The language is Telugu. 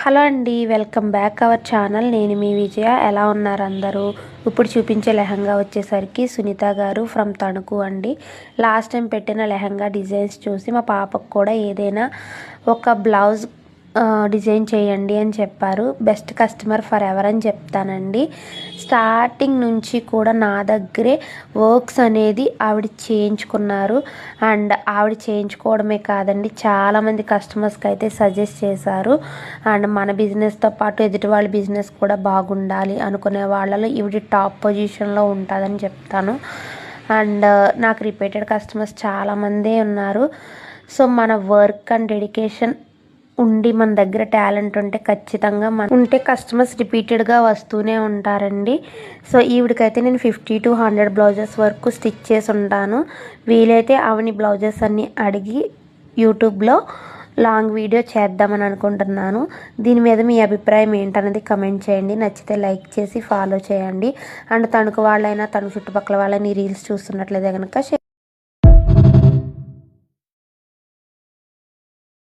హలో అండి, వెల్కమ్ బ్యాక్ అవర్ ఛానల్. నేను మీ విజయ. ఎలా ఉన్నారు అందరూ? ఇప్పుడు చూపించే లెహంగా వచ్చేసరికి సునీత గారు ఫ్రమ్ తణుకు అండి. లాస్ట్ టైం పెట్టిన లెహంగా డిజైన్స్ చూసి మా పాపకు కూడా ఏదైనా ఒక బ్లౌజ్ డిజైన్ చేయండి అని చెప్పారు. బెస్ట్ కస్టమర్ ఫర్ ఎవర్ అని చెప్తానండి. స్టార్టింగ్ నుంచి కూడా నా దగ్గరే వర్క్స్ అనేది ఆవిడ చేయించుకున్నారు. అండ్ ఆవిడ చేయించుకోవడమే కాదండి, చాలామంది కస్టమర్స్కి అయితే సజెస్ట్ చేశారు. అండ్ మన బిజినెస్తో పాటు ఎదుటి వాళ్ళ బిజినెస్ కూడా బాగుండాలి అనుకునే వాళ్ళలో ఈవిడ టాప్ పొజిషన్లో ఉంటుందని చెప్తాను. అండ్ నాకు రిపీటెడ్ కస్టమర్స్ చాలామందే ఉన్నారు. సో మన వర్క్ అండ్ డెడికేషన్ ఉండి మన దగ్గర టాలెంట్ ఉంటే ఖచ్చితంగా ఉంటే కస్టమర్స్ రిపీటెడ్గా వస్తూనే ఉంటారండి. సో ఈవిడికైతే నేను 50 to 100 బ్లౌజెస్ వరకు స్టిచ్ చేసి ఉంటాను. వీలైతే అవని బ్లౌజెస్ అన్నీ అడిగి యూట్యూబ్లో లాంగ్ వీడియో చేద్దామని అనుకుంటున్నాను. దీని మీద మీ అభిప్రాయం ఏంటనేది కమెంట్ చేయండి. నచ్చితే లైక్ చేసి ఫాలో చేయండి. అండ్ తణుకు వాళ్ళైనా తణుకు చుట్టుపక్కల వాళ్ళని రీల్స్ చూస్తున్నట్లయితే కనుక